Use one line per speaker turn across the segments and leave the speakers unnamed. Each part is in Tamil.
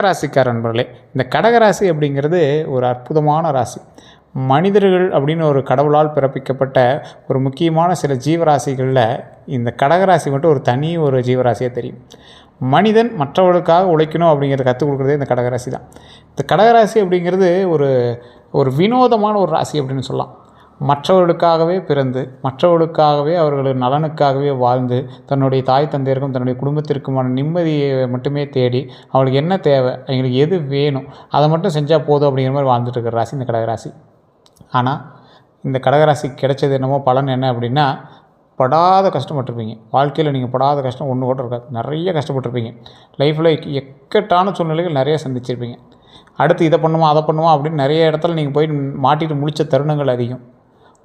ராசிக்கார நண்பர்களே, இந்த கடகராசி அப்படிங்கிறது ஒரு அற்புதமான ராசி. மனிதர்கள் அப்படின்னு ஒரு கடவுளால் பிறப்பிக்கப்பட்ட ஒரு முக்கியமான சில ஜீவராசிகளில் இந்த கடகராசி மட்டும் ஒரு ஜீவராசியாக தெரியும். மனிதன் மற்றவர்களுக்காக உழைக்கணும் அப்படிங்கிறத கற்றுக் கொடுக்குறதே இந்த கடகராசி தான். இந்த கடகராசி அப்படிங்கிறது ஒரு ஒரு வினோதமான ஒரு ராசி அப்படின்னு சொல்லலாம். மற்றவர்களுக்காகவே பிறந்து, மற்றவர்களுக்காகவே அவர்களது நலனுக்காகவே வாழ்ந்து, தன்னுடைய தாய் தந்தையருக்கும் தன்னுடைய குடும்பத்திற்குமான நிம்மதியை மட்டுமே தேடி, அவங்களுக்கு என்ன தேவை, எங்களுக்கு எது வேணும், அதை மட்டும் செஞ்சால் போதும் அப்படிங்கிற மாதிரி வாழ்ந்துட்டு இருக்கிற ராசி இந்த கடகராசி. ஆனால் இந்த கடகராசிக்கு கிடைச்சது என்னமோ பலன் என்ன அப்படின்னா, படாத கஷ்டப்பட்டுருப்பீங்க. வாழ்க்கையில் நீங்கள் படாத கஷ்டம் ஒன்று கூட இருக்காது. நிறைய கஷ்டப்பட்டுருப்பீங்க. லைஃப்பில் எக்கட்டான சூழ்நிலைகள் நிறைய சந்திச்சிருப்பீங்க. அடுத்து இதை பண்ணுமா அதை பண்ணுமா அப்படின்னு நிறைய இடத்துல நீங்கள் போய் மாட்டிட்டு முழித்த தருணங்கள் அதிகம்.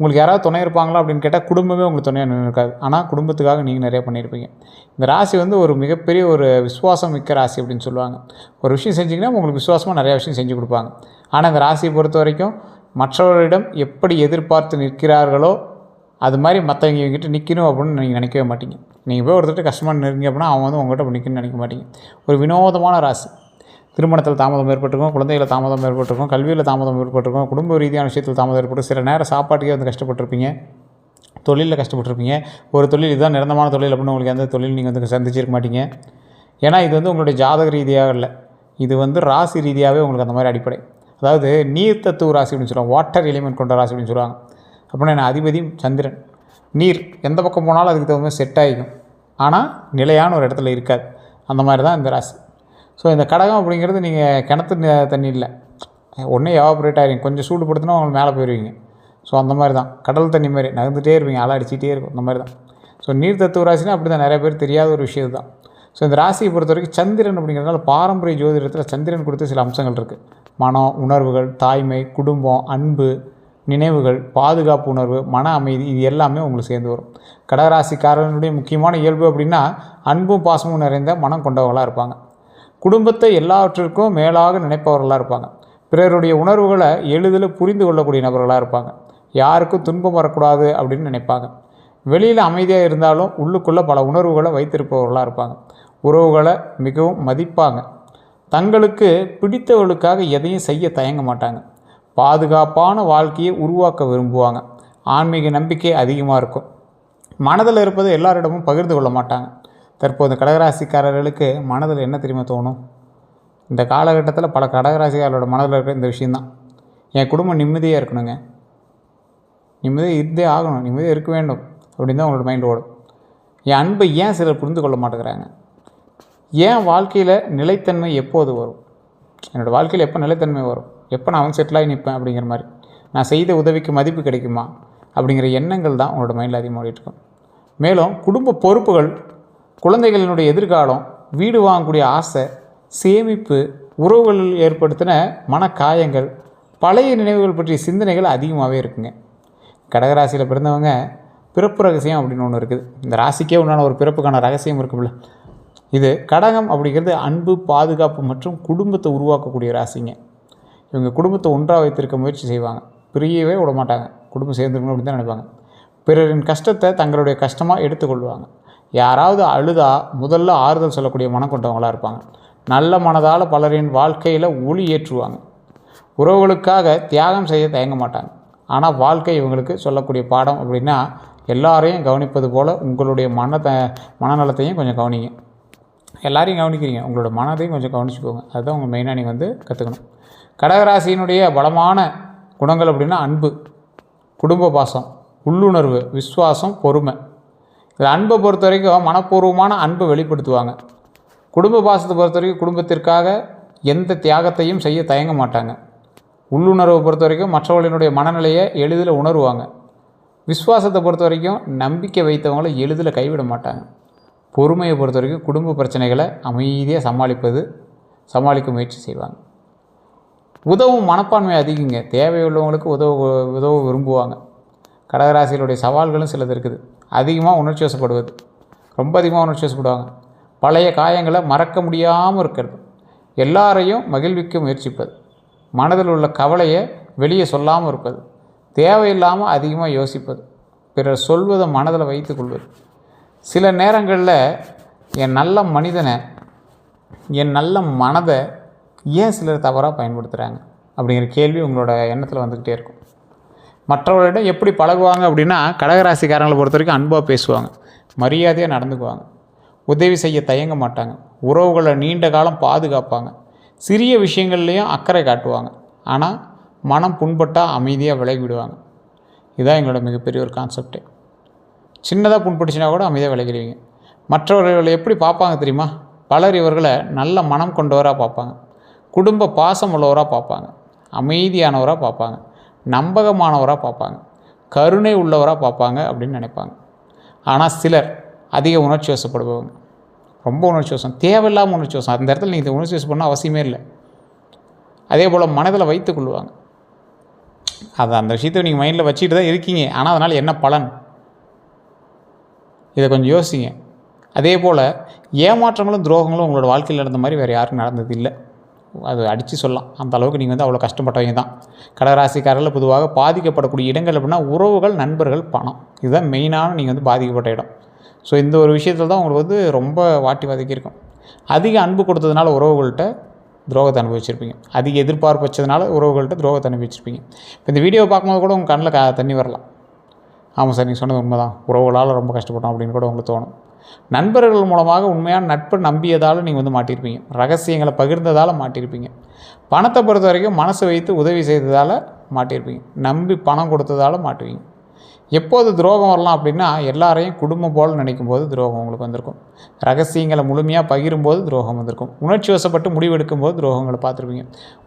உங்களுக்கு யாராவது துணை இருப்பாங்களா அப்படின்னு கேட்டால் குடும்பமே உங்களுக்கு துணையாக நின்று இருக்காது. ஆனால் குடும்பத்துக்காக நீங்கள் நிறைய பண்ணியிருப்பீங்க. இந்த ராசி ஒரு மிகப்பெரிய ஒரு விசுவாசம் மிக்க ராசி அப்படின்னு சொல்லுவாங்க. ஒரு விஷயம் செஞ்சிங்கன்னா உங்களுக்கு விசுவாசமாக நிறையா விஷயம் செஞ்சு கொடுப்பாங்க. ஆனால் இந்த ராசியை பொறுத்த வரைக்கும் மற்றவர்களிடம் எப்படி எதிர்பார்த்து நிற்கிறார்களோ அது மாதிரி மற்றவங்க கிட்ட நிற்கணும் அப்படின்னு நீங்கள் நினைக்கவே மாட்டீங்க. நீங்கள் போய் ஒருத்தர் கஷ்டமாக நிற்கிங்க அப்படின்னா அவன் உங்கள்கிட்ட நிற்கணும்னு நினைக்க மாட்டீங்க. ஒரு வினோதமான ராசி. திருமணத்தில் தாமதம் ஏற்பட்டிருக்கும், குழந்தைகளை தாமதம் ஏற்பட்டிருக்கும், கல்வியில் தாமதம் ஏற்பட்டிருக்கும், குடும்ப ரீதியான விஷயத்தில் தாமதம் ஏற்பட்டு சில நேரம் சாப்பாட்டுக்கே கஷ்டப்பட்டிருப்பீங்க, தொழிலில் கஷ்டப்பட்டிருப்பீங்க. ஒரு தொழில் இதுதான் நிரந்தரமான தொழில் அப்படின்னு உங்களுக்கு எந்த தொழில் நீங்கள் சந்திச்சிருக்க மாட்டீங்க. ஏன்னா இது உங்களுடைய ஜாதக ரீதியாக இல்லை, இது ராசி ரீதியாகவே உங்களுக்கு அந்த மாதிரி அடிப்படை. அதாவது நீர் தத்துவ ராசி அப்படின்னு சொல்லுவாங்க, வாட்டர் எலிமெண்ட் கொண்ட ராசி அப்படின்னு சொல்லுவாங்க. அப்படின்னா என்ன, அதிபதி சந்திரன். நீர் எந்த பக்கம் போனாலும் அதுக்கு தகுந்த மாதிரி செட் ஆகிக்கும், ஆனால் நிலையான ஒரு இடத்துல இருக்காது. அந்த மாதிரி தான் இந்த ராசி. ஸோ இந்த கடகம் அப்படிங்கிறது நீங்கள் கிணத்து தண்ணி இல்லை, ஒன்றே எவாப்ரேட் ஆகிருங்க, கொஞ்சம் சூடுபடுத்தினா அவங்க மேலே போயிடுவீங்க. ஸோ அந்த மாதிரி தான் கடல் தண்ணி மாதிரி நகர்ந்துகிட்டே இருப்பீங்க, அலை அடிச்சிட்டே இருக்கும். அந்த மாதிரி தான். ஸோ நீர் தத்துவ ராசினா அப்படி தான், நிறைய பேர் தெரியாத ஒரு விஷயம் தான். ஸோ இந்த ராசியை பொறுத்த வரைக்கும் சந்திரன் அப்படிங்கிறதுனால பாரம்பரிய ஜோதிடத்தில் சந்திரன் கொடுத்த சில அம்சங்கள் இருக்குது. மனம், உணர்வுகள், தாய்மை, குடும்பம், அன்பு, நினைவுகள், பாதுகாப்பு உணர்வு, மன அமைதி, இது எல்லாமே உங்களுக்கு சேர்ந்து வரும். கடகராசிக்காரனுடைய முக்கியமான இயல்பு அப்படின்னா அன்பும் பாசமும் நிறைந்த மனம் கொண்டவர்களாக இருப்பாங்க. குடும்பத்தை எல்லாவற்றிற்கும் மேலாக நினைப்பவர்களாக இருப்பாங்க. பிறருடைய உணர்வுகளை எளிதில் புரிந்து கொள்ளக்கூடிய நபர்களாக இருப்பாங்க. யாருக்கும் துன்பம் வரக்கூடாது அப்படின்னு நினைப்பாங்க. வெளியில் அமைதியாக இருந்தாலும் உள்ளுக்குள்ளே பல உணர்வுகளை வைத்திருப்பவர்களாக இருப்பாங்க. உறவுகளை மிகவும் மதிப்பாங்க. தங்களுக்கு பிடித்தவர்களுக்காக எதையும் செய்ய தயங்க மாட்டாங்க. பாதுகாப்பான வாழ்க்கையை உருவாக்க விரும்புவாங்க. ஆன்மீக நம்பிக்கை அதிகமாக இருக்கும். மனதில் இருப்பதை எல்லாரிடமும் பகிர்ந்து கொள்ள மாட்டாங்க. தற்போது கடகராசிக்காரர்களுக்கு மனதில் என்ன தெரியுமா தோணும்? இந்த காலகட்டத்தில் பல கடகராசிக்காரர்களோட மனதில் இருக்கிற இந்த விஷயந்தான், என் குடும்பம் நிம்மதியாக இருக்கணுங்க, நிம்மதியாக இருந்தே ஆகணும், நிம்மதியாக இருக்க வேண்டும் அப்படின்னு தான் உங்களோட மைண்ட் ஓடும். என் அன்பை ஏன் சிலர் புரிந்து கொள்ள மாட்டேங்கிறாங்க? ஏன் வாழ்க்கையில் நிலைத்தன்மை எப்போது வரும்? என்னோடய வாழ்க்கையில் எப்போ நிலைத்தன்மை வரும்? எப்போ நான் செட்டிலாகி நிற்பேன் அப்படிங்கிற மாதிரி, நான் செய்த உதவிக்கு மதிப்பு கிடைக்குமா அப்படிங்கிற எண்ணங்கள் தான் உங்களோட மைண்டில் அதிகமாக ஓடிட்டுருக்கும். மேலும் குடும்ப பொறுப்புகள், குழந்தைகளினுடைய எதிர்காலம், வீடு வாங்கக்கூடிய ஆசை, சேமிப்பு, உறவுகளில் ஏற்படுத்தின மனக்காயங்கள், பழைய நினைவுகள் பற்றிய சிந்தனைகள் அதிகமாகவே இருக்குங்க. கடகராசியில் பிறந்தவங்க பிறப்பு ரகசியம் அப்படின்னு ஒன்று இருக்குது. இந்த ராசிக்கே உண்டான ஒரு பிறப்புக்கான ரகசியம் இருக்குல்ல, இது கடகம் அப்படிங்கிறது அன்பு, பாதுகாப்பு மற்றும் குடும்பத்தை உருவாக்கக்கூடிய ராசிங்க. இவங்க குடும்பத்தை ஒன்றாக வைத்திருக்க முயற்சி செய்வாங்க, பிரியவே விட மாட்டாங்க, குடும்பம் சேர்ந்துருக்கணும் அப்படின்னு தான் நினைப்பாங்க. பிறரின் கஷ்டத்தை தங்களுடைய கஷ்டமாக எடுத்துக்கொள்வாங்க. யாராவது அழுதா முதல்ல ஆறுதல் சொல்லக்கூடிய மனம் கொண்டவங்களாக இருப்பாங்க. நல்ல மனதால் பலரின் வாழ்க்கையில் ஒளி ஏற்றுவாங்க. உறவுகளுக்காக தியாகம் செய்ய தயங்க மாட்டாங்க. ஆனால் வாழ்க்கை இவங்களுக்கு சொல்லக்கூடிய பாடம் அப்படின்னா, எல்லாரையும் கவனிப்பது போல் உங்களுடைய மனநலத்தையும் கொஞ்சம் கவனிங்க. எல்லாரையும் கவனிக்கிறீங்க, உங்களோட மனதையும் கொஞ்சம் கவனிச்சுக்கோங்க. அதுதான் உங்கள் மெயினாக நீங்கள் கற்றுக்கணும். கடகராசியினுடைய பலமான குணங்கள் அப்படின்னா அன்பு, குடும்ப பாசம், உள்ளுணர்வு, விசுவாசம், பொறுமை. இது அன்பை பொறுத்த வரைக்கும் மனப்பூர்வமான அன்பை வெளிப்படுத்துவாங்க. குடும்ப பாசத்தை பொறுத்த வரைக்கும் குடும்பத்திற்காக எந்த தியாகத்தையும் செய்ய தயங்க மாட்டாங்க. உள்ளுணர்வை பொறுத்த வரைக்கும் மற்றவர்களினுடைய மனநிலையை எளிதில் உணருவாங்க. விசுவாசத்தை பொறுத்த வரைக்கும் நம்பிக்கை வைத்தவங்களை எளிதில் கைவிட மாட்டாங்க. பொறுமையை பொறுத்த வரைக்கும் குடும்ப பிரச்சனைகளை அமைதியாக சமாளிக்க முயற்சி செய்வாங்க. உதவும் மனப்பான்மை அதிகங்க, தேவையுள்ளவங்களுக்கு உதவ விரும்புவாங்க. கடகராசிகளுடைய சவால்களும் சிலது இருக்குது. அதிகமாக உணர்ச்சி வசப்படுவது, ரொம்ப அதிகமாக உணர்ச்சி வசப்படுவாங்க. பழைய காயங்களை மறக்க முடியாமல் இருக்கிறது, எல்லாரையும் மகிழ்விக்க முயற்சிப்பது, மனதில் உள்ள கவலையை வெளியே சொல்லாமல் இருப்பது, தேவையில்லாமல் அதிகமாக யோசிப்பது, பிறர் சொல்வதை மனதில் வைத்து கொள்வது. சில நேரங்களில் என் நல்ல மனிதனை, என் நல்ல மனதை ஏன் சிலர் தவறாக பயன்படுத்துகிறாங்க அப்படிங்கிற கேள்வி உங்களோட எண்ணத்தில் வந்துக்கிட்டே இருக்கும். மற்றவர்களிடம் எப்படி பழகுவாங்க அப்படின்னா, கடகராசிக்காரங்களை பொறுத்த வரைக்கும் அன்பாக பேசுவாங்க, மரியாதையாக நடந்துக்குவாங்க, உதவி செய்ய தயங்க மாட்டாங்க, உறவுகளை நீண்ட காலம் பாதுகாப்பாங்க, சிறிய விஷயங்கள்லேயும் அக்கறை காட்டுவாங்க. ஆனால் மனம் புண்பட்டால் அமைதியாக விலகி விடுவாங்க. இதுதான் எங்களோட மிகப்பெரிய ஒரு கான்செப்டே. சின்னதாக புண்பட்டுச்சுன்னா கூட அமைதியாக விலகிடுவீங்க. மற்றவர்களை எப்படி பார்ப்பாங்க தெரியுமா? பலர் இவர்களை நல்ல மனம் கொண்டவராக பார்ப்பாங்க, குடும்ப பாசம் உள்ளவராக பார்ப்பாங்க, அமைதியானவராக பார்ப்பாங்க, நம்பகமானவராக பார்ப்பாங்க, கருணை உள்ளவராக பார்ப்பாங்க அப்படின்னு நினைப்பாங்க. ஆனால் சிலர் அதிக உணர்ச்சி வசப்படுபவங்க, ரொம்ப உணர்ச்சி வசம், தேவையில்லாமல் உணர்ச்சி வசம். அந்த இடத்துல நீங்கள் உணர்ச்சி வசம் பண்ண அவசியமே இல்லை. அதே போல் மனதில் வைத்து கொள்வாங்க. அது அந்த விஷயத்தை நீங்கள் மைண்டில் வச்சுட்டு தான் இருக்கீங்க. ஆனால் அதனால் என்ன பலன், இதை கொஞ்சம் யோசிங்க. அதே போல் ஏமாற்றங்களும் துரோகங்களும் உங்களோட வாழ்க்கையில் நடந்த மாதிரி வேறு யாருக்கும் நடந்தது இல்லை. அது அடித்து சொல்லலாம். அந்த அளவுக்கு நீங்கள் அவ்வளோ கஷ்டப்பட்டவங்க தான். கடகராசிக்காரர்கள் பொதுவாக பாதிக்கப்படக்கூடிய இடங்கள் அப்படின்னா உறவுகள், நண்பர்கள், பணம். இதுதான் மெயினான நீங்கள் பாதிக்கப்பட்ட இடம். ஸோ இந்த ஒரு விஷயத்தில் தான் உங்களுக்கு ரொம்ப வாட்டி வதக்கியிருக்கும். அதிக அன்பு கொடுத்ததுனால உறவுகள்கிட்ட துரோகத்தை அனுபவிச்சிருப்பீங்க. அதிக எதிர்பார்ப்பு வச்சதுனால உறவுகள்கிட்ட துரோகத்தை அனுபவிச்சிருப்பீங்க. இப்போ இந்த வீடியோவை பார்க்கும்போது கூட உங்கள் கண்ணில் தண்ணி வரலாம். ஆமாம் சார், நீங்கள் சொன்னது உண்மை தான், உறவுகளால் ரொம்ப கஷ்டப்பட்டோம் அப்படின்னு கூட உங்களுக்கு தோணும். நண்பர்கள் மூலமாக உண்மையான நட்பை நம்பியதால் நீங்கள் மாட்டியிருப்பீங்க. ரகசியங்களை பகிர்ந்ததால் மாட்டியிருப்பீங்க. பணத்தை பொறுத்த வரைக்கும் மனசை வைத்து உதவி செய்ததால் மாட்டியிருப்பீங்க. நம்பி பணம் கொடுத்ததால் மாட்டுவீங்க. எப்போது துரோகம் வரலாம் அப்படின்னா, எல்லாரையும் குடும்பம் போல் நினைக்கும் போது துரோகம் உங்களுக்கு வந்திருக்கும். ரகசியங்களை முழுமையாக பகிரும்போது துரோகம் வந்திருக்கும். உணர்ச்சி வசப்பட்டு முடிவெடுக்கும் போது துரோகங்களை பார்த்துருப்பீங்க.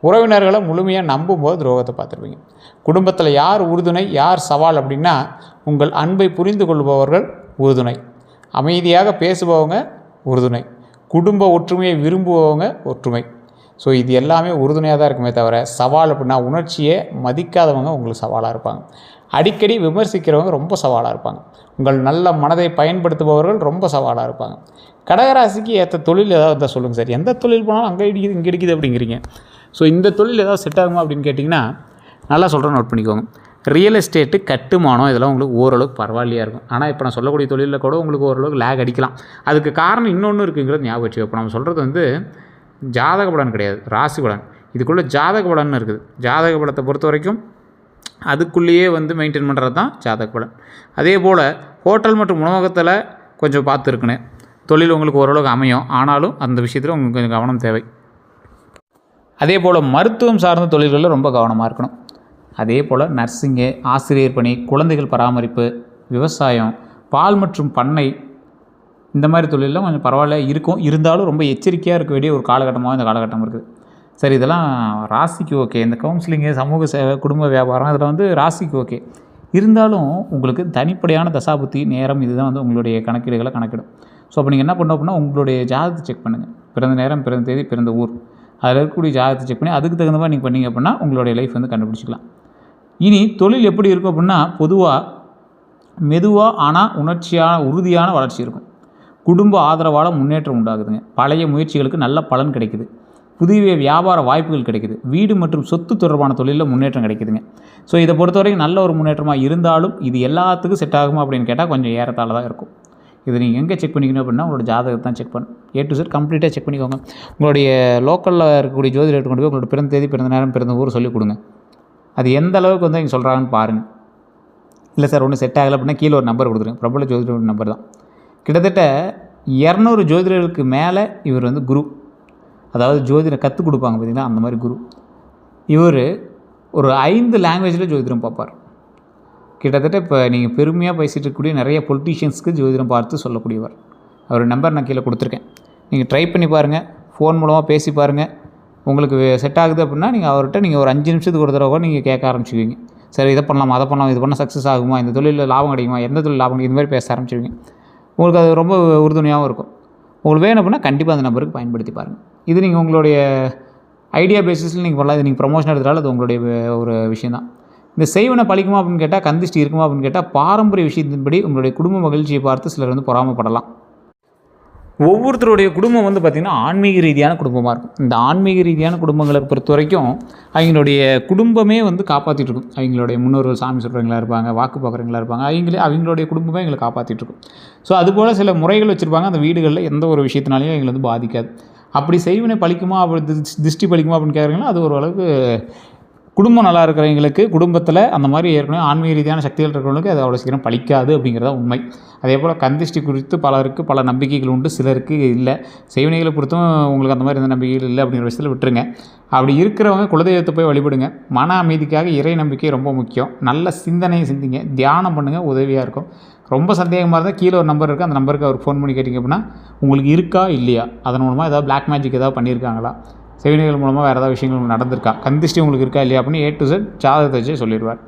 உறவினர்களை முழுமையாக நம்பும்போது துரோகத்தை பார்த்துருப்பீங்க. குடும்பத்தில் யார் உறுதுணை, யார் சவால் அப்படின்னா, உங்கள் அன்பை புரிந்து கொள்பவர்கள் உறுதுணை, அமைதியாக பேசுபவங்க உறுதுணை, குடும்ப ஒற்றுமையை விரும்புபவங்க ஒற்றுமை. ஸோ இது எல்லாமே உறுதுணையாக தான் இருக்குமே தவிர, சவால் அப்படின்னா உணர்ச்சியை மதிக்காதவங்க உங்களுக்கு சவாலாக இருப்பாங்க. அடிக்கடி விமர்சிக்கிறவங்க ரொம்ப சவாலாக இருப்பாங்க. உங்கள் நல்ல மனதை பயன்படுத்துபவர்கள் ரொம்ப சவாலாக இருப்பாங்க. கடகராசிக்கு ஏற்ற தொழில் ஏதாவது இருந்தால் சொல்லுங்கள் சார். எந்த தொழில் போனாலும் அங்கே இடிக்குது இங்கே இடிக்குது அப்படிங்கிறீங்க. ஸோ இந்த தொழில் ஏதாவது செட் ஆகுமா அப்படின்னு கேட்டிங்கன்னா, நல்லா சொல்கிறேன், நோட் பண்ணிக்கோங்க. ரியல் எஸ்டேட்டு, கட்டுமானம், இதெல்லாம் உங்களுக்கு ஓரளவுக்கு பரவாயில்லையாக இருக்கும். ஆனால் இப்போ நான் சொல்லக்கூடிய தொழிலில் கூட உங்களுக்கு ஓரளவுக்கு லேக் அடிக்கலாம். அதுக்கு காரணம் இன்னொன்று இருக்குங்கிறது ஞாபகம் வச்சு. இப்போ நம்ம சொல்கிறது ஜாதக பலன் கிடையாது, ராசி பலன். இதுக்குள்ளே ஜாதக பலன் இருக்குது. ஜாதக பலத்தை பொறுத்த வரைக்கும் அதுக்குள்ளேயே மெயின்டைன் பண்ணுறது தான் ஜாதக பலன். அதே போல் ஹோட்டல் மற்றும் உணவகத்தில் கொஞ்சம் பார்த்துருக்கணும். தொழில் உங்களுக்கு ஓரளவுக்கு அமையும், ஆனாலும் அந்த விஷயத்தில் உங்களுக்கு கொஞ்சம் கவனம் தேவை. அதே போல் மருத்துவம் சார்ந்த தொழில்களில் ரொம்ப கவனமாக இருக்கணும். அதே போல் நர்சிங்கு, ஆசிரியர் பணி, குழந்தைகள் பராமரிப்பு, விவசாயம், பால் மற்றும் பண்ணை, இந்த மாதிரி தொழிலெலாம் கொஞ்சம் பரவாயில்ல இருக்கும். இருந்தாலும் ரொம்ப எச்சரிக்கையாக இருக்க வேண்டிய ஒரு காலகட்டமாக இந்த காலகட்டம் இருக்குது. சரி, இதெல்லாம் ராசிக்கு ஓகே. இந்த கவுன்சிலிங்கு, சமூக சேவை, குடும்ப வியாபாரம், இதில் ராசிக்கு ஓகே. இருந்தாலும் உங்களுக்கு தனிப்படையான தசாபுத்தி நேரம் இதுதான் உங்களுடைய கணக்கீடுகளை கணக்கிடும். ஸோ அப்போ நீங்கள் என்ன பண்ணணும் அப்படின்னா, உங்களுடைய ஜாதகத்தை செக் பண்ணுங்கள். பிறந்த நேரம், பிறந்த தேதி, பிறந்த ஊர், அதில் இருக்கக்கூடிய ஜாதகத்தை செக் பண்ணி அதுக்கு தகுந்த மாதிரி நீங்கள் பண்ணிங்க அப்படின்னா உங்களுடைய லைஃப் கண்டுபிடிச்சிக்கலாம். இனி தொழில் எப்படி இருக்கும் அப்படின்னா, பொதுவாக மெதுவாக ஆனால் உறுதியான வளர்ச்சி இருக்கும். குடும்ப ஆதரவால் முன்னேற்றம் உண்டாகுதுங்க. பழைய முயற்சிகளுக்கு நல்ல பலன் கிடைக்குது. புதிய வியாபார வாய்ப்புகள் கிடைக்குது. வீடு மற்றும் சொத்து தொடர்பான தொழிலில் முன்னேற்றம் கிடைக்குதுங்க. ஸோ இதை பொறுத்தவரைக்கும் நல்ல ஒரு முன்னேற்றமாக இருந்தாலும் இது எல்லாத்துக்கும் செட் ஆகுமா அப்படின்னு கேட்டால் கொஞ்சம் ஏறத்தாழ தான் இருக்கும். இது நீங்கள் எங்கே செக் பண்ணிக்கணும் அப்படின்னா, உங்களோட ஜாதகத்தை தான் செக் பண்ணணும். A to Z கம்ப்ளீட்டாக செக் பண்ணிக்கோங்க. உங்களுடைய லோக்கலில் இருக்கக்கூடிய ஜோதிடர் கொண்டு போய் உங்களோட பிறந்த தேதி, பிறந்த நேரம், பிறந்த ஊர் சொல்லிக் கொடுங்க. அது எந்த அளவுக்கு இங்கே சொல்கிறாங்கன்னு பாருங்கள். இல்லை சார் ஒன்றும் செட் ஆகலை அப்படின்னா கீழே ஒரு நம்பர் கொடுத்துருங்க. பிரபல ஜோதிடர் நம்பர் தான். கிட்டத்தட்ட 200 ஜோதிடர்களுக்கு மேலே இவர் குரு, அதாவது ஜோதிடம் கற்றுக் கொடுப்பாங்க பார்த்தீங்கன்னா, அந்த மாதிரி குரு. இவர் ஒரு 5 லாங்குவேஜில் ஜோதிடம் பார்ப்பார். கிட்டத்தட்ட இப்போ நீங்கள் பெருமையாக பேசிகிட்டு இருக்கக்கூடிய நிறைய பொலிட்டீஷியன்ஸ்க்கு ஜோதிடம் பார்த்து சொல்லக்கூடியவர். அவர் நம்பர் நான் கீழே கொடுத்துருக்கேன். நீங்கள் ட்ரை பண்ணி பாருங்கள், ஃபோன் மூலமாக பேசி பாருங்கள். உங்களுக்கு செட் ஆகுது அப்படின்னா நீங்கள் ஒரு 5 நிமிஷத்துக்கு ஒரு தடவை கூட நீங்கள் கேட்க ஆரம்பிச்சுக்குவீங்க. சரி, இதை பண்ணலாம், அதை பண்ணலாம், இது பண்ணால் சக்ஸஸ் ஆகுமா, இந்த தொழிலில் லாபம் கிடைக்குமா, எந்த தொழில் லாபம் கிடைக்கும், இந்த மாதிரி பேச ஆரம்பிச்சுருவீங்க. உங்களுக்கு அது ரொம்ப உறுதுணையாகவும் இருக்கும். உங்களுக்கு வேணும் அப்படின்னா கண்டிப்பாக அந்த நம்பருக்கு பயன்படுத்தி பாருங்கள். இது நீங்கள் உங்களுடைய ஐடியா பேசிஸில் நீங்கள் பண்ணலாம். இது நீங்கள் ப்ரமோஷன் எடுத்தாலும் அது உங்களுடைய ஒரு விஷயம் தான். இந்த செய்வனை பழிக்குமா அப்படின்னு கேட்டால், கந்திஷ்டி இருக்குமா அப்படின்னு கேட்டால், பாரம்பரிய விஷயத்தின்படி உங்களுடைய குடும்ப மகிழ்ச்சியை பார்த்து சிலர் பொறாமப்படலாம். ஒவ்வொருத்தருடைய குடும்பம் பார்த்திங்கன்னா ஆன்மீக ரீதியான குடும்பமாக இருக்கும். இந்த ஆன்மீக ரீதியான குடும்பங்களை பொறுத்த வரைக்கும் அவங்களுடைய குடும்பமே காப்பாற்றிட்டு இருக்கும். அவங்களுடைய முன்னோர்கள் சாமி சொல்கிறவங்களா இருப்பாங்க, வாக்கு பார்க்குறவங்களா இருப்பாங்க. அவங்களுடைய குடும்பமே எங்களை காப்பாற்றிட்டு இருக்கும். ஸோ அதுபோல் சில முறைகள் வச்சுருப்பாங்க. அந்த வீடுகளில் எந்த ஒரு விஷயத்தினாலையும் எங்களை பாதிக்காது. அப்படி செய்வினை பலிக்குமா, அப்படி திருஷ்டி பலிக்குமா அப்படின்னு கேட்குறீங்களா, அது ஓரளவுக்கு குடும்பம் நல்லா இருக்கிறவங்களுக்கு, குடும்பத்தில் அந்த மாதிரி ஏற்கனவே ஆன்மீக ரீதியான சக்திகள் இருக்கிறவங்களுக்கு அது அவ்வளோ சீக்கிரம் பலிக்காது அப்படிங்கிறதா உண்மை. அதே போல் கந்திஷ்டி குறித்து பலருக்கு பல நம்பிக்கைகள் உண்டு, சிலருக்கு இல்லை. செய்வினைகளை பொறுத்தும் உங்களுக்கு அந்த மாதிரி எந்த நம்பிக்கைகள் இல்லை அப்படிங்கிற விஷயத்தில் விட்டுருங்க. அப்படி இருக்கிறவங்க குலதெய்வத்தை போய் வழிபடுங்க. மன அமைதிக்காக இறை நம்பிக்கை ரொம்ப முக்கியம். நல்ல சிந்தனையை சிந்திங்க, தியானம் பண்ணுங்கள், உதவியாக இருக்கும். ரொம்ப சந்தேகமாக இருந்தால் கீழே ஒரு நம்பர் இருக்குது, அந்த நம்பருக்கு அவருக்கு ஃபோன் பண்ணி கேட்டிங்க அப்படின்னா உங்களுக்கு இருக்கா இல்லையா, அதன் மூலமாக ஏதாவது பிளாக் மேஜிக் ஏதாவது பண்ணியிருக்காங்களா, செய்வினைகள் மூலமாக வேறு ஏதாவது விஷயங்கள் நடந்திருக்கா, கந்திஷ்டி உங்களுக்கு இருக்கா இல்லையா அப்படின்னு A to Z ஜாதகத்தை வச்சு சொல்லிடுவார்.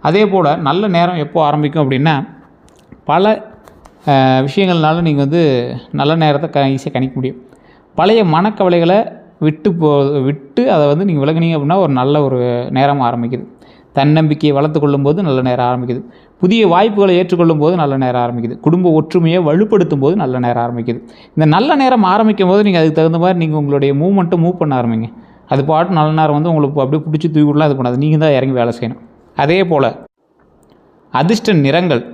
அதே போல் நல்ல நேரம் எப்போ ஆரம்பிக்கும் அப்படின்னா, பல விஷயங்கள்னால நீங்கள் நல்ல நேரத்தை ஈஸியாக கணிக்க முடியும். பழைய மனக்கவலைகளை விட்டு அதை நீங்கள் விலகுனீங்க அப்படின்னா ஒரு நல்ல ஒரு நேரம் ஆரம்பிக்குது. தன்னம்பிக்கையை வளர்த்து கொள்ளும்போது நல்ல நேரம் ஆரம்பிக்குது. புதிய வாய்ப்புகளை ஏற்றுக்கொள்ளும் போது நல்ல நேரம் ஆரம்பிக்குது. குடும்ப ஒற்றுமையை வலுப்படுத்தும் போது நல்ல நேரம் ஆரம்பிக்குது. இந்த நல்ல நேரம் ஆரம்பிக்கும் போது நீங்கள் அதுக்கு தகுந்த மாதிரி நீங்கள் உங்களுடைய மூவ்மெண்ட்டை மூவ் பண்ண ஆரம்பிங்க. அது பாட்டு நல்ல நேரம் உங்களுக்கு அப்படியே பிடிச்சி தூக்கிவிடலாம், இது பண்ணாது, நீங்கள் தான் இறங்கி வேலை செய்யணும். அதே போல் அதிர்ஷ்ட நிறங்கள்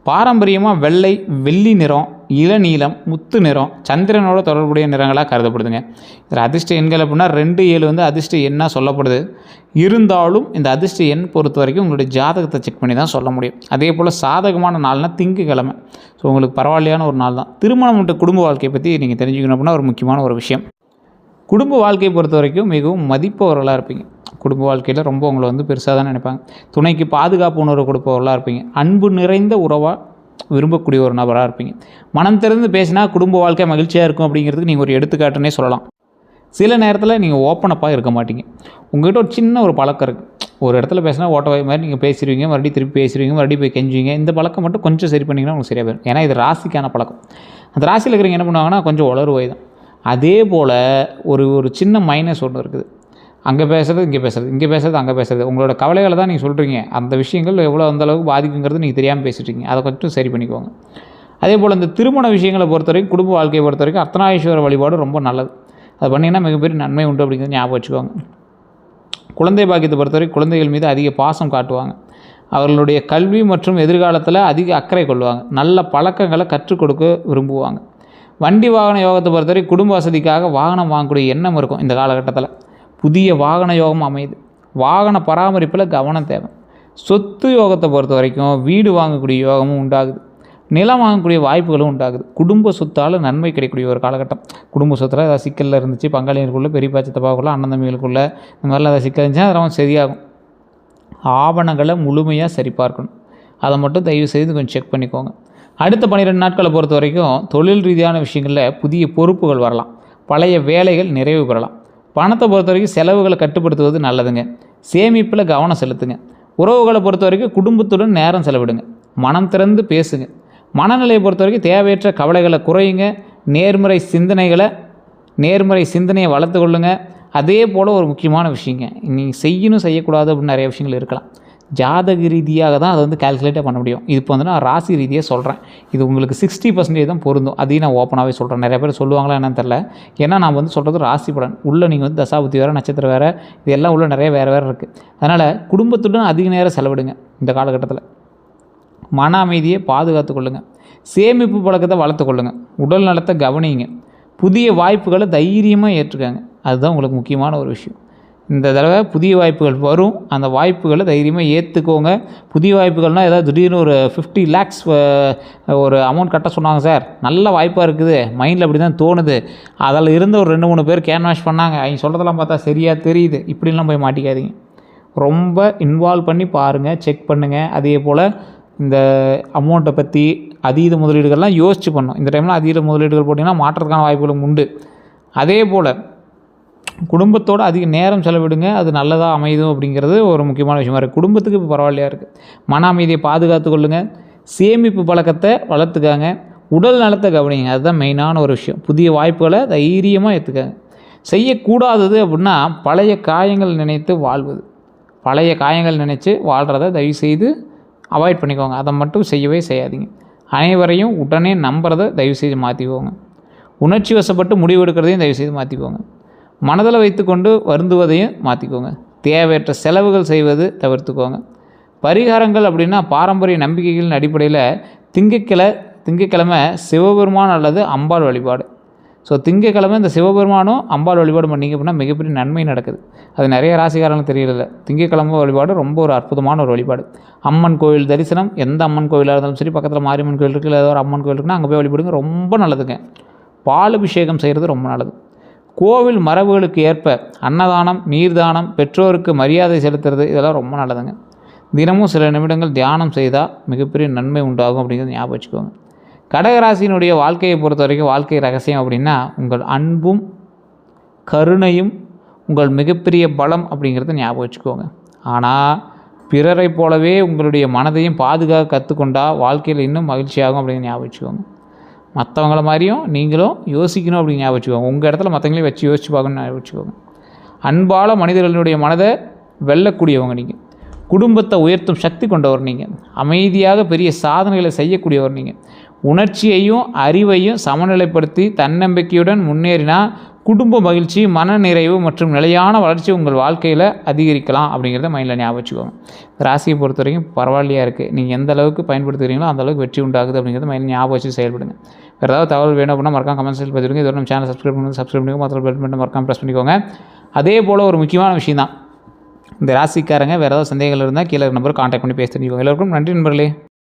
பாரம்பரியமாக வெள்ளை, வெள்ளி நிறம், இளநீலம், முத்து நிறம் சந்திரனோட தொடர்புடைய நிறங்களாக கருதப்படுதுங்க. இதில் அதிர்ஷ்ட எண்கள் அப்படின்னா 2, 7 அதிர்ஷ்ட எண்ணாக சொல்லப்படுது. இருந்தாலும் இந்த அதிர்ஷ்ட எண் பொறுத்த வரைக்கும் உங்களுடைய ஜாதகத்தை செக் பண்ணி தான் சொல்ல முடியும். அதே போல் சாதகமான நாள்னால் திங்கட்கிழமை. ஸோ உங்களுக்கு பரவாயில்லையான ஒரு நாள் தான். திருமணம் மற்றும் குடும்ப வாழ்க்கையை பற்றி நீங்கள் தெரிஞ்சுக்கணும் அப்படின்னா ஒரு முக்கியமான ஒரு விஷயம். குடும்ப வாழ்க்கையை பொறுத்த வரைக்கும் மிகவும் மதிப்பவர்களாக இருப்பீங்க. குடும்ப வாழ்க்கையில் ரொம்ப உங்களை பெருசாக தான் நினைப்பாங்க. துணைக்கு பாதுகாப்பு உணர்வு கொடுப்பவர்களாக இருப்பீங்க. அன்பு நிறைந்த உறவாக விரும்பக்கூடிய ஒரு நபராக இருப்பீங்க. மனம் திறந்து பேசினா குடும்ப வாழ்க்கை மகிழ்ச்சியாக இருக்கும் அப்படிங்கிறதுக்கு நீங்கள் ஒரு எடுத்துக்காட்டுன்னே சொல்லலாம். சில நேரத்தில் நீங்கள் ஓப்பனப்பாக இருக்க மாட்டீங்க. உங்கள்கிட்ட ஒரு சின்ன ஒரு பழக்கம் இருக்குது. ஒரு இடத்துல பேசினா ஓட்டவாய் மாதிரி நீங்கள் பேசிடுவீங்க, மறுபடியும் திருப்பி பேசிடுவீங்க, மறுபடியும் போய் கெஞ்சுவீங்க. இந்த பழக்கம் மட்டும் கொஞ்சம் சரி பண்ணிங்கன்னா உங்களுக்கு சரியாக போயிடும். ஏன்னா இது ராசிக்கான பழக்கம். அந்த ராசியில் இருக்கிறவங்க என்ன பண்ணுவாங்கன்னா கொஞ்சம் உளறுவாய் தான். அதே போல் ஒரு சின்ன மைனஸ் ஒன்று இருக்குது. அங்கே பேசுகிறது, இங்கே பேசுகிறது, இங்கே பேசுகிறது, அங்கே பேசுகிறது. உங்களோட கவலைகளை தான் நீங்கள் சொல்கிறீங்க. அந்த விஷயங்கள் எவ்வளோ அந்தளவுக்கு பாதிக்குங்கிறது நீங்கள் தெரியாமல் பேசிட்டீங்க. அதை கொஞ்சம் சரி பண்ணிக்கோங்க. அதே போல் இந்த திருமண விஷயங்களை பொறுத்த வரைக்கும், குடும்ப வாழ்க்கையை பொறுத்த வரைக்கும் அர்த்தநாரீஸ்வர வழிபாடு ரொம்ப நல்லது. அது பண்ணிங்கன்னா மிகப்பெரிய நன்மை உண்டு அப்படிங்கிறது ஞாபகம் வச்சுக்கோங்க. குழந்தை பாக்கியத்தை பொறுத்தவரைக்கும் குழந்தைகள் மீது அதிக பாசம் காட்டுவாங்க. அவர்களுடைய கல்வி மற்றும் எதிர்காலத்தில் அதிக அக்கறை கொள்வாங்க. நல்ல பழக்கங்களை கற்றுக் கொடுக்க விரும்புவாங்க. வண்டி வாகன யோகத்தை பொறுத்தவரை குடும்ப வசதிக்காக வாகனம் வாங்கக்கூடிய எண்ணம் இருக்கும். இந்த காலகட்டத்தில் புதிய வாகன யோகம் அமையுது. வாகன பராமரிப்பில் கவனம் தேவை. சொத்து யோகத்தை பொறுத்த வரைக்கும் வீடு வாங்கக்கூடிய யோகமும் உண்டாகுது. நிலம் வாங்கக்கூடிய வாய்ப்புகளும் உண்டாகுது. குடும்ப சொத்தால் நன்மை கிடைக்கக்கூடிய ஒரு காலகட்டம். குடும்ப சொத்தில் ஏதாவது சிக்கலில் இருந்துச்சு, பங்காளிகளுக்குள்ளே, பெரியப்பா சித்தப்பாவுக்குள்ளே, அண்ணன் தம்பிகளுக்குள்ளே இந்த மாதிரிலாம் ஏதாவது சிக்கல் இருந்துச்சுன்னா அதெல்லாம் சரியாகும். ஆவணங்களை முழுமையாக சரிபார்க்கணும். அதை மட்டும் தயவு செய்து கொஞ்சம் செக் பண்ணிக்கோங்க. அடுத்த 12 நாட்களை பொறுத்த வரைக்கும் தொழில் ரீதியான விஷயங்களில் புதிய பொறுப்புகள் வரலாம். பழைய வேலைகள் நிறைவு பெறலாம். பணத்தை பொறுத்த வரைக்கும் செலவுகளை கட்டுப்படுத்துவது நல்லதுங்க. சேமிப்பில் கவனம் செலுத்துங்க. உறவுகளை பொறுத்த வரைக்கும் குடும்பத்துடன் நேரம் செலவிடுங்க. மனம் திறந்து பேசுங்க. மனநிலையை பொறுத்த வரைக்கும் தேவையற்ற கவலைகளை குறையுங்க. நேர்மறை சிந்தனையை வளர்த்து கொள்ளுங்க. அதே போல் ஒரு முக்கியமான விஷயங்க, நீங்கள் செய்யணும் செய்யக்கூடாது அப்படின்னு நிறைய விஷயங்கள் இருக்கலாம். ஜாதக ரீதியாக தான் அதை கால்குலேட்டாக பண்ண முடியும். இது இப்போ நான் ராசி ரீதியாக சொல்கிறேன். இது உங்களுக்கு 60% தான் பொருந்தும். அதையும் நான் ஓப்பனாகவே சொல்கிறேன். நிறைய பேர் சொல்லுவாங்களா என்னன்னு தெரில. ஏன்னா நான் சொல்கிறது ராசி பலன். உள்ளே நீங்கள் தசாபுத்தி வேறு, நட்சத்திரம் வேறு, இதெல்லாம் உள்ள நிறைய வேறு இருக்குது. அதனால் குடும்பத்துடன் அதிக நேரம் செலவிடுங்க. இந்த காலகட்டத்தில் மன அமைதியை பாதுகாத்து கொள்ளுங்கள். சேமிப்பு பழக்கத்தை வளர்த்து கொள்ளுங்கள். உடல் நலத்தை கவனிங்க. புதிய வாய்ப்புகளை தைரியமாக ஏற்றுக்காங்க. அதுதான் உங்களுக்கு முக்கியமான ஒரு விஷயம். இந்த தடவை புதிய வாய்ப்புகள் வரும். அந்த வாய்ப்புகளை தைரியமாக ஏற்றுக்கோங்க. புதிய வாய்ப்புகள்னால் ஏதாவது திடீர்னு ஒரு 50 lakhs ஒரு அமௌண்ட் கட்ட சொன்னாங்க சார், நல்ல வாய்ப்பாக இருக்குது, மைண்டில் அப்படி தான் தோணுது, அதில் இருந்த ஒரு 2-3 பேர் கேன்வாஷ் பண்ணாங்க, அவங்க சொல்கிறதெல்லாம் பார்த்தா சரியாக தெரியுது, இப்படிலாம் போய் மாட்டிக்காதீங்க. ரொம்ப இன்வால்வ் பண்ணி பாருங்கள், செக் பண்ணுங்கள். அதே போல் இந்த அமௌண்ட்டை பற்றி அதீத முதலீடுகள்லாம் யோசித்து பண்ணணும். இந்த டைமில் அதீத முதலீடுகள் போட்டிங்கன்னா மாற்றத்துக்கான வாய்ப்புகளும் உண்டு. அதே போல் குடும்பத்தோடு அதிக நேரம் செலவிடுங்க. அது நல்லதாக அமைதும் அப்படிங்கிறது ஒரு முக்கியமான விஷயமா இருக்குது. குடும்பத்துக்கு இப்போ பரவாயில்லையா இருக்குது. மன அமைதியை பாதுகாத்து கொள்ளுங்கள். சேமிப்பு பழக்கத்தை வளர்த்துக்காங்க. உடல் நலத்தை கவனிங்க. அதுதான் மெயினான ஒரு விஷயம். புதிய வாய்ப்புகளை தைரியமாக ஏற்றுக்காங்க. செய்யக்கூடாதது அப்படின்னா பழைய காயங்கள் நினைத்து வாழ்வது. பழைய காயங்கள் நினச்சி வாழ்கிறத தயவுசெய்து அவாய்ட் பண்ணிக்கோங்க. அதை மட்டும் செய்யவே செய்யாதீங்க. அனைவரையும் உடனே நம்புறதை தயவுசெய்து மாற்றிக்கோங்க. உணர்ச்சி வசப்பட்டு முடிவெடுக்கிறதையும் தயவுசெய்து மாற்றிக்கோங்க. மனதில் வைத்துக்கொண்டு வருந்துவதையும் மாற்றிக்கோங்க. தேவையற்ற செலவுகள் செய்வது தவிர்த்துக்கோங்க. பரிகாரங்கள் அப்படின்னா பாரம்பரிய நம்பிக்கைகளின் அடிப்படையில் திங்கட்கிழமை சிவபெருமான் அல்லது அம்பாள் வழிபாடு, ஸோ திங்கக்கிழமை இந்த சிவபெருமானும் அம்பாள் வழிபாடு பண்ணிங்க அப்படின்னா மிகப்பெரிய நன்மை நடக்குது. அது நிறைய ராசிக்காரங்களுக்கு தெரியல. திங்கக்கிழமை வழிபாடு ரொம்ப ஒரு அற்புதமான ஒரு வழிபாடு. அம்மன் கோவில் தரிசனம், எந்த அம்மன் கோயிலாக இருந்தாலும் சரி, பக்கத்தில் மாரியம்மன் கோயில் இருக்குது, இல்லை ஏதோ ஒரு அம்மன் கோயில் இருக்குன்னா அங்கே போய் வழிபடுங்க, ரொம்ப நல்லதுங்க. பால் அபிஷேகம் செய்கிறது ரொம்ப நல்லது. கோவில் மரபுகளுக்கு ஏற்ப அன்னதானம், நீர்தானம், பெற்றோருக்கு மரியாதை செலுத்துறது, இதெல்லாம் ரொம்ப நல்லதுங்க. தினமும் சில நிமிடங்கள் தியானம் செய்தால் மிகப்பெரிய நன்மை உண்டாகும் அப்படிங்கிறது ஞாபகம் வச்சுக்கோங்க. கடகராசியினுடைய வாழ்க்கையை பொறுத்த வரைக்கும் வாழ்க்கை ரகசியம் அப்படின்னா உங்கள் அன்பும் கருணையும் உங்கள் மிகப்பெரிய பலம் அப்படிங்கிறத ஞாபகம் வச்சுக்கோங்க. ஆனால் பிறரை போலவே உங்களுடைய மனதையும் பாதுகாக்க கற்றுக்கொண்டால் வாழ்க்கையில் இன்னும் மகிழ்ச்சியாகும் அப்படிங்கிற ஞாபகம் வச்சுக்கோங்க. மற்றவங்கள மாதிரியும் நீங்களும் யோசிக்கணும் அப்படின்னு ஞாபகம் வச்சுக்கோங்க. உங்கள் இடத்துல மற்றவங்களையும் வச்சு யோசிச்சு பார்க்கணும்னு ஞாபகம் வச்சுக்கோங்க. அன்பால் மனிதர்களுடைய மனதை வெல்லக்கூடியவங்க நீங்கள். குடும்பத்தை உயர்த்தும் சக்தி கொண்டவர் நீங்கள். அமைதியாக பெரிய சாதனைகளை செய்யக்கூடியவர் நீங்கள். உணர்ச்சியையும் அறிவையும் சமநிலைப்படுத்தி தன்னம்பிக்கையுடன் முன்னேறினால் குடும்ப மகிழ்ச்சி, மன நிறைவு மற்றும் நிலையான வளர்ச்சி உங்கள் வாழ்க்கையில் அதிகரிக்கலாம் அப்படிங்கிறத மைண்டில் ஞாபகம் வச்சுக்கோங்க. ராசியை பொறுத்த வரைக்கும் பரவாயில்லையாக இருக்குது. நீங்கள் எந்த அளவுக்கு பயன்படுத்துகிறீங்களோ அந்த அளவுக்கு வெற்றி உண்டாகுது அப்படிங்கிறத மைண்டில் ஞாபகம் வச்சு செயல்படுங்க. வேறு ஏதாவது தகவல் வேணும் அப்படின்னா மறக்காம கமெண்ட்ஸில் பதிவிடுங்க. இதோட நம்ம சேனல் சப்ஸ்கிரைப் பண்ணுங்க, மற்ற பெல் பட்டன் மறக்காம ப்ரெஸ் பண்ணிக்கோங்க. அதே போல் ஒரு முக்கியமான விஷயம் தான், இந்த ராசிக்காரங்க வேறு ஏதாவது சந்தேகங்கள் இருந்தால் கீழே நம்பர் கான்டாக்ட் பண்ணி பேச தெரிஞ்சுக்கோங்க. எல்லோருக்கும் நன்றி நண்பர்களே.